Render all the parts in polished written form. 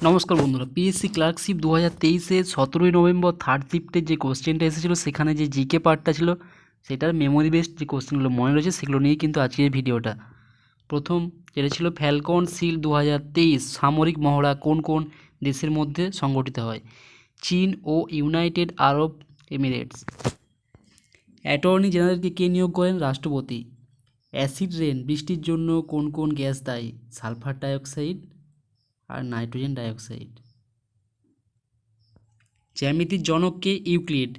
নমস্কার বন্ধুরা, PSC clerkship 2023-এর 17ই November third শিফটের যে কোশ্চেনটা এসেছিলো সেখানে যে জিকে পার্টটা ছিল সেটার মেমোরি বেসড যে কোশ্চেনগুলো মনে রয়েছে সেগুলো নিয়েই কিন্তু আজকের ভিডিওটা। প্রথম যেটা ছিল ফ্যালকন সিল 2023 সামরিক মহড়া কোন কোন দেশের মধ্যে সংগঠিত হয়? চীন ও ইউনাইটেড আরব এমিরেটস। অ্যাটর্নি জেনারেলকে কে নিয়োগ করেন? রাষ্ট্রপতি। অ্যাসিড রেন বৃষ্টির জন্য কোন কোন গ্যাস দায়ী? সালফার ডাইঅক্সাইড আর নাইট্রোজেন ডাইঅক্সাইড। জ্যামিতির জনককে ইউক্লিড।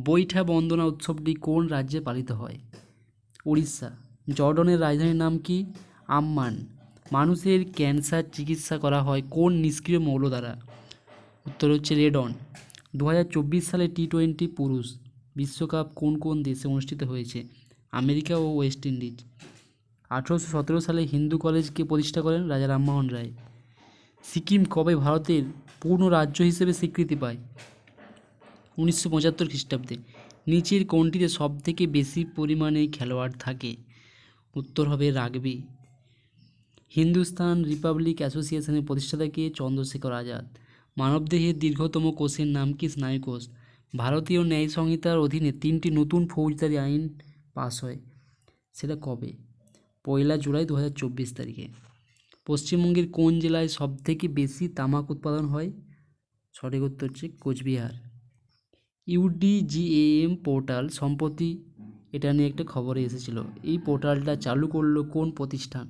বৈঠা বন্দনা উৎসবটি কোন রাজ্যে পালিত হয়? উড়িষ্যা। জর্ডনের রাজধানীর নাম কি? আম্মান। মানুষের ক্যান্সার চিকিৎসা করা হয় কোন নিষ্ক্রিয় মৌল দ্বারা? উত্তর হচ্ছে রেডন। 2024 সালে টি-20 পুরুষ বিশ্বকাপ কোন কোন দেশে অনুষ্ঠিত হয়েছে? আমেরিকা ও ওয়েস্ট ইন্ডিজ। 1817 সালে হিন্দু কলেজকে প্রতিষ্ঠা করেন রাজা রামমোহন রায়। সিকিম কবে ভারতের পূর্ণ রাজ্য হিসেবে স্বীকৃতি পায়? 1975 খ্রিস্টাব্দে। নিচের কোনটিতে সবথেকে বেশি পরিমাণে খেলোয়াড় থাকে? উত্তর হবে রাগবি। হিন্দুস্তান রিপাবলিক অ্যাসোসিয়েশনের প্রতিষ্ঠাতা কে? চন্দ্রশেখর আজাদ। মানবদেহের দীর্ঘতম কোষের নাম কি? স্নায়ুকোষ। ভারতীয় ন্যায় সংহিতার অধীনে 3টি নতুন ফৌজদারি আইন পাস হয়, সেটা কবে? 1 জুলাই 2024 তারিখে। পশ্চিমবঙ্গের কোন জেলায় সবথেকে বেশি তামাক উৎপাদন হয়? সঠিক উত্তর হচ্ছে কোচবিহার। ইউডিজিএএম পোর্টাল সম্প্রতি এটা নিয়ে একটা খবরে এসেছিল। এই পোর্টালটা চালু করলো কোন প্রতিষ্ঠান?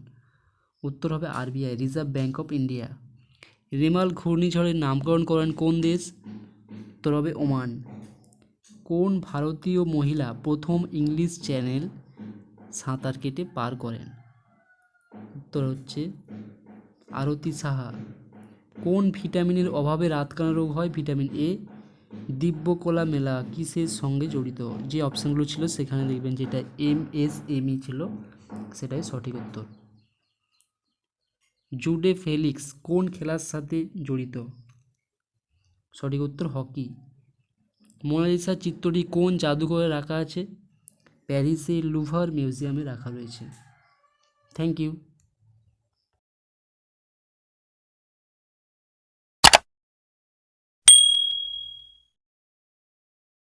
উত্তর হবে RBI, reserve bank of India. Remal ঘূর্ণিঝড়ের নামকরণ করেন কোন দেশ? উত্তর হবে ওমান। কোন ভারতীয় মহিলা প্রথম ইংলিশ চ্যানেল সাঁতার কেটে পার করেন? উত্তর হচ্ছে আরতি সাহা। কোন ভিটামিনের অভাবে রাতকানা রোগ হয়? Vitamin A. দিব্যকলা মেলা কিসের সঙ্গে জড়িত? যে অপশানগুলো ছিল সেখানে দেখবেন যেটা এমএসএমই ছিল সেটাই সঠিক উত্তর। জুডে ফেলিক্স কোন খেলার সাথে জড়িত? সঠিক উত্তর হকি। মোনালিসা চিত্রটি কোন জাদুঘরে রাখা আছে? প্যারিসের লুভার মিউজিয়ামে রাখা রয়েছে। Thank you.